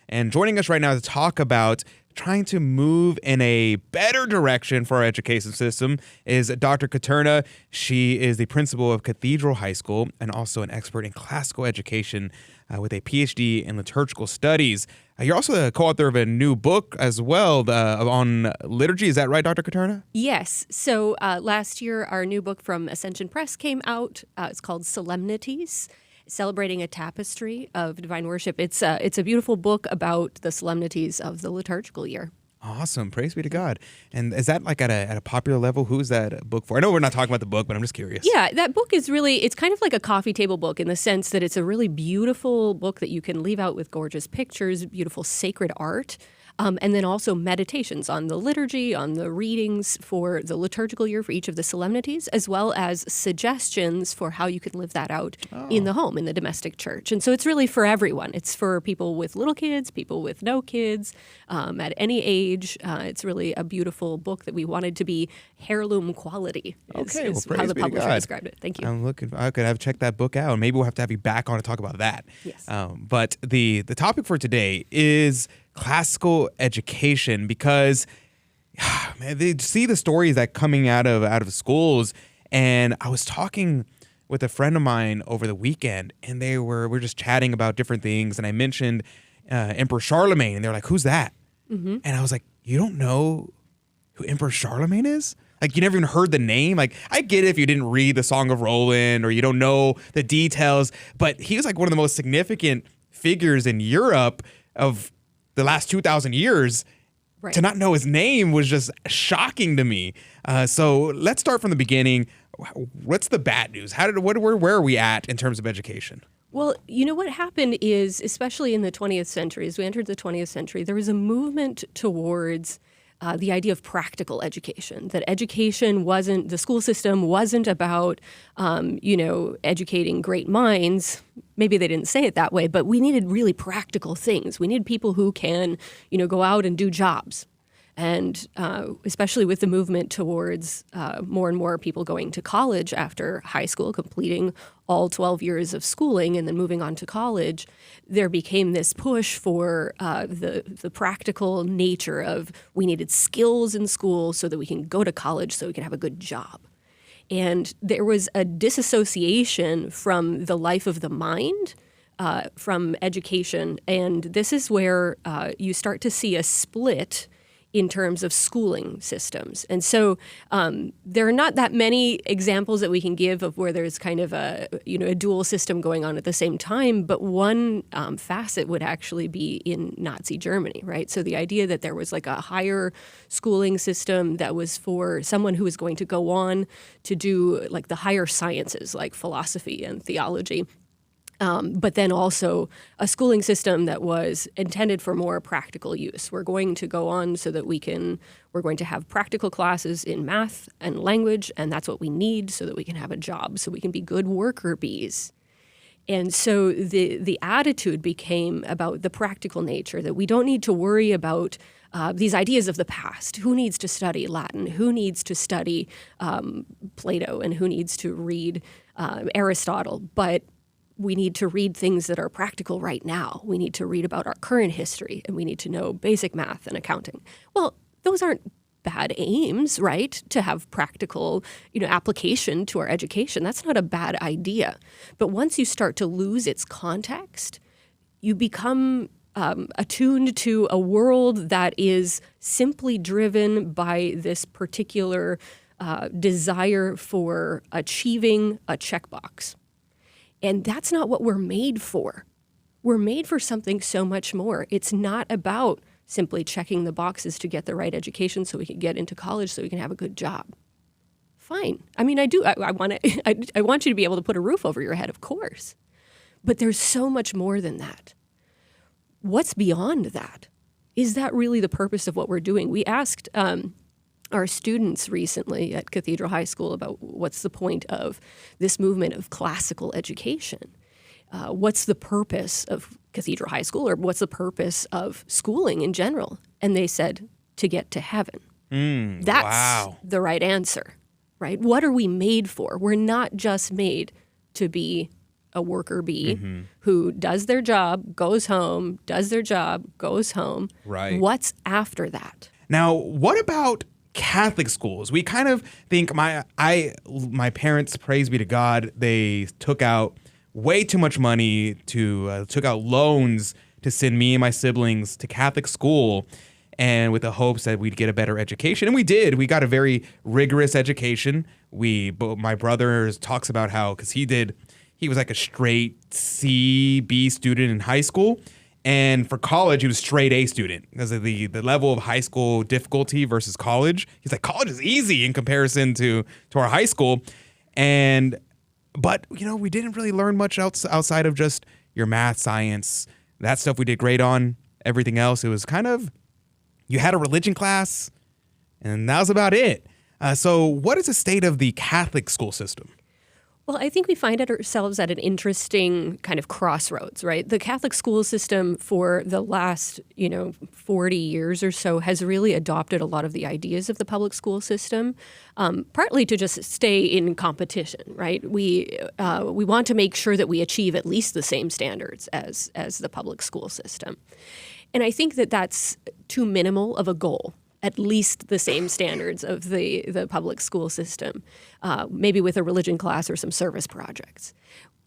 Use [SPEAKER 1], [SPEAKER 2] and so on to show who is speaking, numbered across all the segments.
[SPEAKER 1] And joining us right now to talk about trying to move in a better direction for our education system is Dr. Kutarna. She is the principal of Cathedral High School and also an expert in classical education with a Ph.D. in Liturgical Studies. You're also the co-author of a new book as well on liturgy. Is that right, Dr. Kutarna?
[SPEAKER 2] Yes. So last year, our new book from Ascension Press came out. It's called Solemnities, Celebrating a Tapestry of Divine Worship. It's a beautiful book about the solemnities of the liturgical year.
[SPEAKER 1] Awesome. Praise be to God. And is that like at a popular level? Who's that book for? I know we're not talking about the book, but I'm just curious.
[SPEAKER 2] Yeah, that book is really, it's kind of like a coffee table book in the sense that it's a really beautiful book that you can leave out with gorgeous pictures, beautiful sacred art. And then also meditations on the liturgy, on the readings for the liturgical year for each of the solemnities, as well as suggestions for how you can live that out in the home, in the domestic church. And so it's really for everyone. It's for people with little kids, people with no kids, at any age. It's really a beautiful book that we wanted to be heirloom quality, is how the publisher described it. Thank you.
[SPEAKER 1] I could have checked that book out. Maybe we'll have to have you back on to talk about that.
[SPEAKER 2] Yes.
[SPEAKER 1] But the topic for today is classical education, because man, they see the stories that coming out of schools. And I was talking with a friend of mine over the weekend, and we're just chatting about different things. And I mentioned Emperor Charlemagne, and they're like, "Who's that?" Mm-hmm. And I was like, "You don't know who Emperor Charlemagne is? Like, you never even heard the name? Like, I get it if you didn't read the Song of Roland or you don't know the details, but he was like one of the most significant figures in Europe of the last 2,000 years." Right. To not know his name was just shocking to me. So let's start from the beginning. What's the bad news? Where are we at in terms of education?
[SPEAKER 2] Well, you know what happened is, especially in the 20th century, as we entered the 20th century, there was a movement towards the idea of practical education, that the school system wasn't about, educating great minds. Maybe they didn't say it that way, but we needed really practical things. We needed people who can, go out and do jobs. And especially with the movement towards more and more people going to college after high school, completing all 12 years of schooling and then moving on to college, there became this push for the practical nature of we needed skills in school so that we can go to college so we can have a good job. And there was a disassociation from the life of the mind, from education. And this is where you start to see a split in terms of schooling systems. And so there are not that many examples that we can give of where there's kind of a dual system going on at the same time, but one facet would actually be in Nazi Germany, right? So the idea that there was like a higher schooling system that was for someone who was going to go on to do like the higher sciences like philosophy and theology. But then also a schooling system that was intended for more practical use. We're going to go on so that we're going to have practical classes in math and language, and that's what we need so that we can have a job, so we can be good worker bees. And so the attitude became about the practical nature, that we don't need to worry about these ideas of the past. Who needs to study Latin? Who needs to study Plato? And who needs to read Aristotle? But we need to read things that are practical right now. We need to read about our current history, and we need to know basic math and accounting. Well, those aren't bad aims, right? To have practical, application to our education. That's not a bad idea. But once you start to lose its context, you become attuned to a world that is simply driven by this particular desire for achieving a checkbox. And that's not what we're made for. We're made for something so much more. It's not about simply checking the boxes to get the right education so we can get into college so we can have a good job. Fine. I mean, I do. I want you to be able to put a roof over your head, of course. But there's so much more than that. What's beyond that? Is that really the purpose of what we're doing? We asked our students recently at Cathedral High School about what's the point of this movement of classical education. What's the purpose of Cathedral High School, or what's the purpose of schooling in general? And they said, to get to heaven. That's the right answer, right? What are we made for? We're not just made to be a worker bee who does their job, goes home, does their job, goes home.
[SPEAKER 1] Right.
[SPEAKER 2] What's after that?
[SPEAKER 1] Now, what about Catholic schools? We kind of think my parents, praise be to God, they took out way too much money took out loans to send me and my siblings to Catholic school, and with the hopes that we'd get a better education. And we did. We got a very rigorous education. My brother talks about how, because he was like a straight C, B student in high school. And for college, he was straight A student because of the level of high school difficulty versus college. He's like, college is easy in comparison to our high school. But, we didn't really learn much outside of just your math, science, that stuff we did great on. Everything else, it was kind of, you had a religion class, and that was about it. So what is the state of the Catholic school system?
[SPEAKER 2] Well, I think we find ourselves at an interesting kind of crossroads, right? The Catholic school system for the last, 40 years or so has really adopted a lot of the ideas of the public school system, partly to just stay in competition, right? We want to make sure that we achieve at least the same standards as the public school system. And I think that that's too minimal of a goal. At least the same standards of the public school system, maybe with a religion class or some service projects.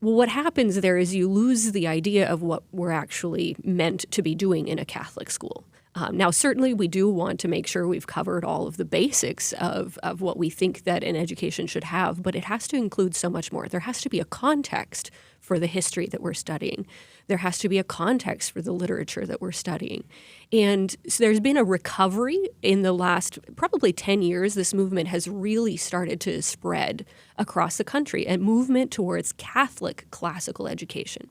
[SPEAKER 2] Well, what happens there is you lose the idea of what we're actually meant to be doing in a Catholic school. Now, certainly we do want to make sure we've covered all of the basics of what we think that an education should have, but it has to include so much more. There has to be a context for the history that we're studying. There has to be a context for the literature that we're studying. And so there's been a recovery in the last probably 10 years. This movement has really started to spread across the country, a movement towards Catholic classical education.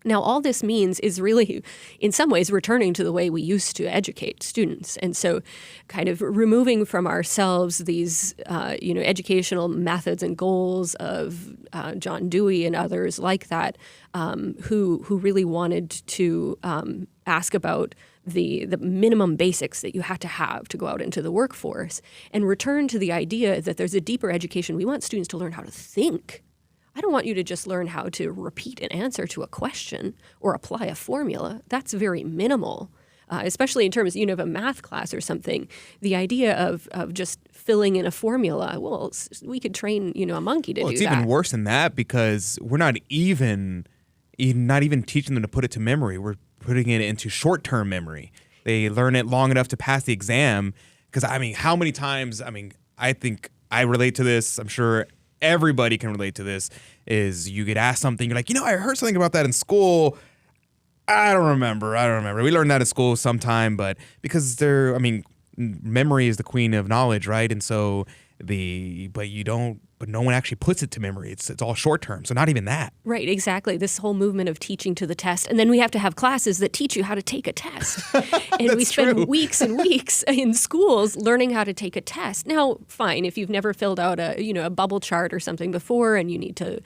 [SPEAKER 2] Now, all this means is really, in some ways, returning to the way we used to educate students. And so kind of removing from ourselves these, educational methods and goals of John Dewey and others like that, who really wanted to ask about the minimum basics that you had to have to go out into the workforce, and return to the idea that there's a deeper education. We want students to learn how to think. I don't want you to just learn how to repeat an answer to a question or apply a formula. That's very minimal, especially in terms, of a math class or something. The idea of just filling in a formula, well, we could train, a monkey to do that.
[SPEAKER 1] Well, it's even worse than that, because we're not even teaching them to put it to memory. We're putting it into short-term memory. They learn it long enough to pass the exam. Because, how many times, I think I relate to this. I'm sure everybody can relate to this, is you get asked something, you're like, I heard something about that in school. I don't remember. We learned that in school sometime, but because memory is the queen of knowledge, right? And so but no one actually puts it to memory. It's all short term. So not even that.
[SPEAKER 2] Right, exactly. This whole movement of teaching to the test. And then we have to have classes that teach you how to take a test. And we spend weeks and weeks in schools learning how to take a test. Now, fine, if you've never filled out a bubble chart or something before, and you need to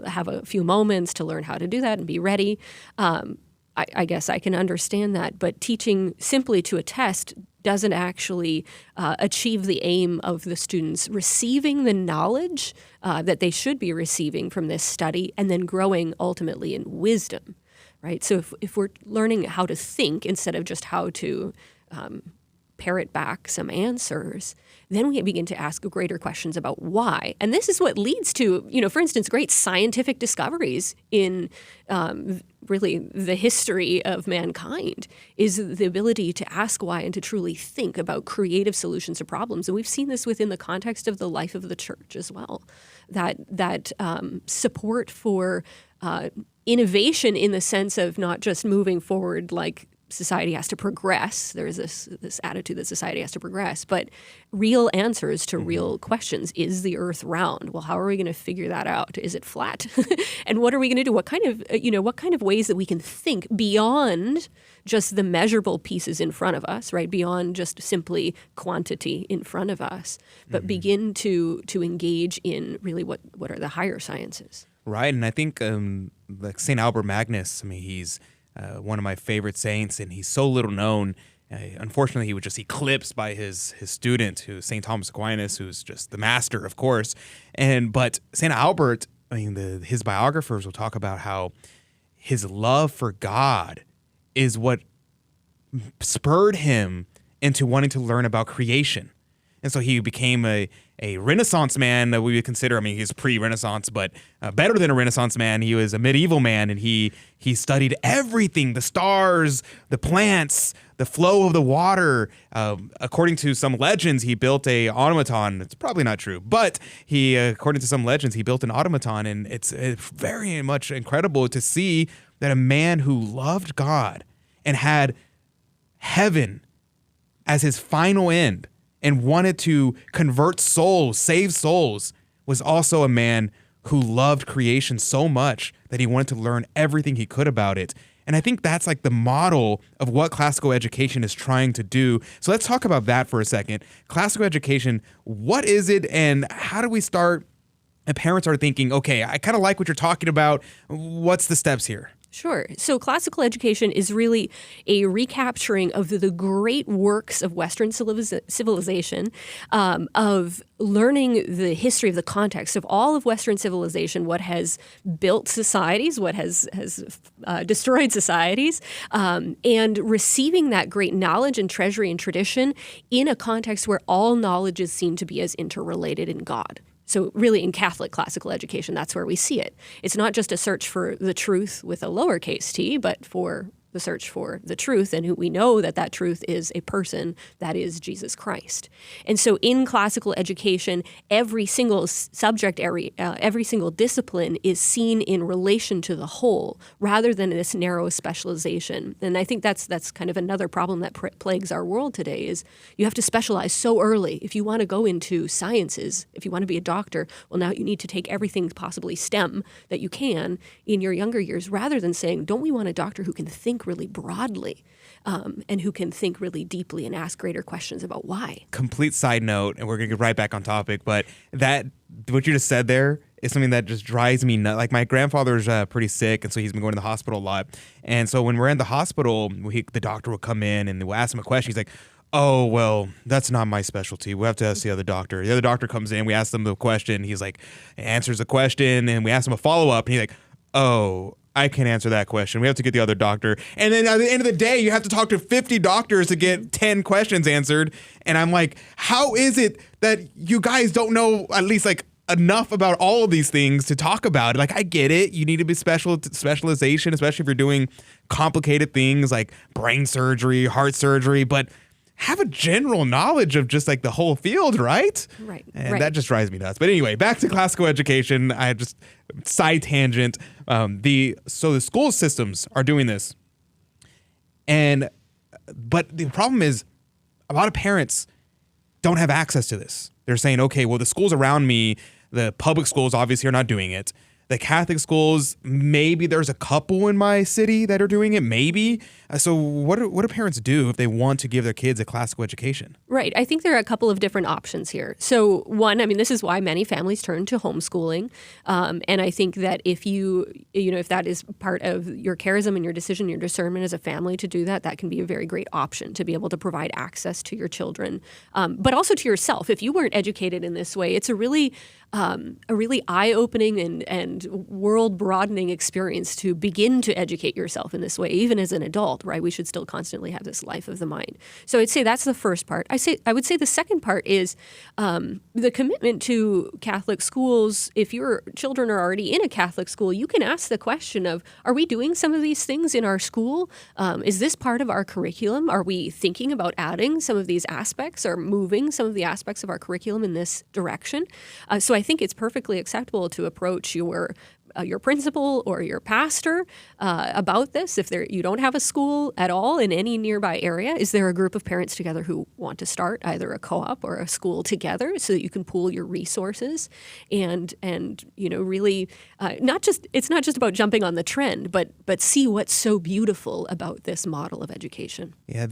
[SPEAKER 2] have a few moments to learn how to do that and be ready, I guess I can understand that. But teaching simply to a test doesn't actually achieve the aim of the students receiving the knowledge that they should be receiving from this study, and then growing ultimately in wisdom, right? So if we're learning how to think instead of just how to parrot back some answers, then we begin to ask greater questions about why. And this is what leads to, for instance, great scientific discoveries in really the history of mankind, is the ability to ask why and to truly think about creative solutions to problems. And we've seen this within the context of the life of the church as well, that support for innovation in the sense of not just moving forward like society has to progress. There is this attitude that society has to progress, but real answers to real questions. Is the earth round? Well, how are we going to figure that out? Is it flat? And what are we going to do? What kind of ways that we can think beyond just the measurable pieces in front of us, right? Beyond just simply quantity in front of us, but begin to engage in really what are the higher sciences.
[SPEAKER 1] Right. And I think like St. Albert Magnus, he's one of my favorite saints, and he's so little known. Unfortunately, he was just eclipsed by his student, who's St. Thomas Aquinas, who's just the master, of course. But St. Albert, his biographers will talk about how his love for God is what spurred him into wanting to learn about creation. And so he became a Renaissance man that we would consider, he's pre-Renaissance, but better than a Renaissance man. He was a medieval man, and he studied everything, the stars, the plants, the flow of the water. According to some legends, he built a automaton. It's probably not true, but according to some legends, he built an automaton, and it's very much incredible to see that a man who loved God and had heaven as his final end and wanted to convert souls, save souls, was also a man who loved creation so much that he wanted to learn everything he could about it. And I think that's like the model of what classical education is trying to do. So let's talk about that for a second. Classical education, what is it, and how do we start? And parents are thinking, okay, I kind of like what you're talking about. What's the steps here?
[SPEAKER 2] Sure. So classical education is really a recapturing of the great works of Western civilization, of learning the history of the context of all of Western civilization, what has built societies, what has destroyed societies, and receiving that great knowledge and treasury and tradition in a context where all knowledge is seen to be as interrelated in God. So really in Catholic classical education, that's where we see it. It's not just a search for the truth with a lowercase t, but for the search for the truth, and who we know that truth is a person, that is Jesus Christ. And so in classical education, every single subject area, every single discipline is seen in relation to the whole, rather than this narrow specialization. And I think that's kind of another problem that plagues our world today, is you have to specialize so early. If you want to go into sciences, if you want to be a doctor, well, now you need to take everything possibly STEM that you can in your younger years, rather than saying, don't we want a doctor who can think really broadly, and who can think really deeply and ask greater questions about why.
[SPEAKER 1] Complete side note, and we're going to get right back on topic, but what you just said there is something that just drives me nuts. Like, my grandfather's pretty sick, and so he's been going to the hospital a lot. And so when we're in the hospital, the doctor will come in and we'll ask him a question. He's like, oh, well, that's not my specialty. We have to ask the other doctor. The other doctor comes in, we ask them the question. He's like, answers the question, and we ask him a follow-up, and he's like, oh, I can't answer that question. We have to get the other doctor. And then at the end of the day, you have to talk to 50 doctors to get 10 questions answered. And I'm like, how is it that you guys don't know at least like enough about all of these things to talk about it? Like, I get it. You need to be specialization, especially if you're doing complicated things like brain surgery, heart surgery, but have a general knowledge of just like the whole field, right?
[SPEAKER 2] Right.
[SPEAKER 1] And that just drives me nuts. But anyway, back to classical education. I just side tangent. So the school systems are doing this, but the problem is a lot of parents don't have access to this. They're saying, okay, well, the schools around me, the public schools obviously are not doing it. The Catholic schools, maybe there's a couple in my city that are doing it, maybe. So what do parents do if they want to give their kids a classical education?
[SPEAKER 2] Right. I think there are a couple of different options here. So one, this is why many families turn to homeschooling. And I think that if if that is part of your charism and your decision, your discernment as a family to do that, that can be a very great option to be able to provide access to your children, but also to yourself. If you weren't educated in this way, it's a really eye-opening and world-broadening experience to begin to educate yourself in this way, even as an adult, right? We should still constantly have this life of the mind. So I'd say that's the first part. I would say the second part is the commitment to Catholic schools. If your children are already in a Catholic school, you can ask the question of, are we doing some of these things in our school? Is this part of our curriculum? Are we thinking about adding some of these aspects or moving some of the aspects of our curriculum in this direction? So I think it's perfectly acceptable to approach your principal or your pastor about this. If you don't have a school at all in any nearby area, is there a group of parents together who want to start either a co-op or a school together so that you can pool your resources and really it's not just about jumping on the trend, but see what's so beautiful about this model of education.
[SPEAKER 1] Yeah,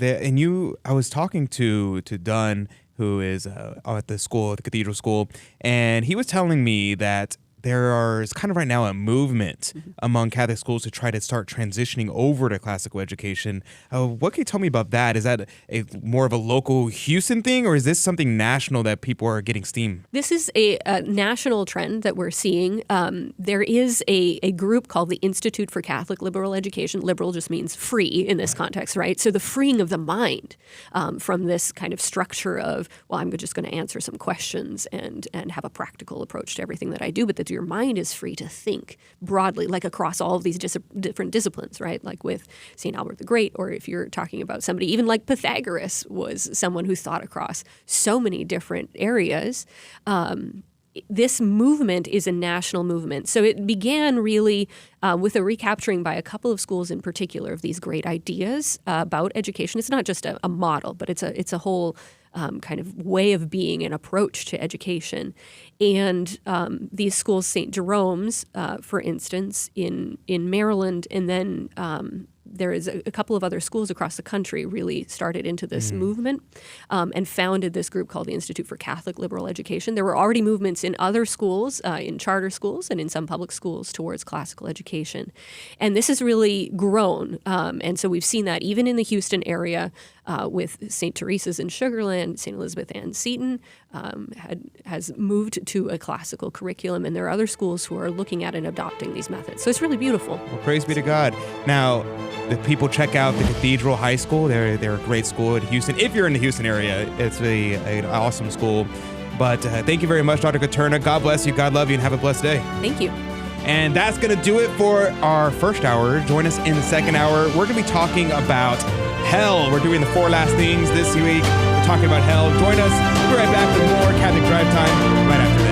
[SPEAKER 1] I was talking to Dunn, who is at the school, at the Cathedral School, and he was telling me that there's kind of right now a movement among Catholic schools to try to start transitioning over to classical education. What can you tell me about that? Is that more of a local Houston thing, or is this something national that people are getting steam?
[SPEAKER 2] This is a national trend that we're seeing. There is a group called the Institute for Catholic Liberal Education. Liberal just means free in this context, right? So the freeing of the mind from this kind of structure of, well, I'm just going to answer some questions and have a practical approach to everything that I do, but that your mind is free to think broadly, like across all of these different disciplines, right? Like with St. Albert the Great, or if you're talking about somebody, even like Pythagoras was someone who thought across so many different areas. This movement is a national movement. So it began really with a recapturing by a couple of schools in particular of these great ideas about education. It's not just a model, but it's a whole kind of way of being and approach to education. And these schools, St. Jerome's, for instance, in Maryland, and then there is a couple of other schools across the country really started into this movement and founded this group called the Institute for Catholic Liberal Education. There were already movements in other schools, in charter schools and in some public schools towards classical education. And this has really grown. And so we've seen that even in the Houston area with St. Teresa's in Sugar Land, St. Elizabeth Ann Seton has moved to a classical curriculum. And there are other schools who are looking at and adopting these methods. So it's really beautiful.
[SPEAKER 1] Well, praise be to God. Now, the people check out the Cathedral High School. They're a great school in Houston. If you're in the Houston area, it's an awesome school. But thank you very much, Dr. Kutarna. God bless you. God love you, and have a blessed day.
[SPEAKER 2] Thank you.
[SPEAKER 1] And that's going to do it for our first hour. Join us in the second hour. We're going to be talking about hell. We're doing the 4 last things this week. We're talking about hell. Join us. We'll be right back with more Catholic Drive Time right after.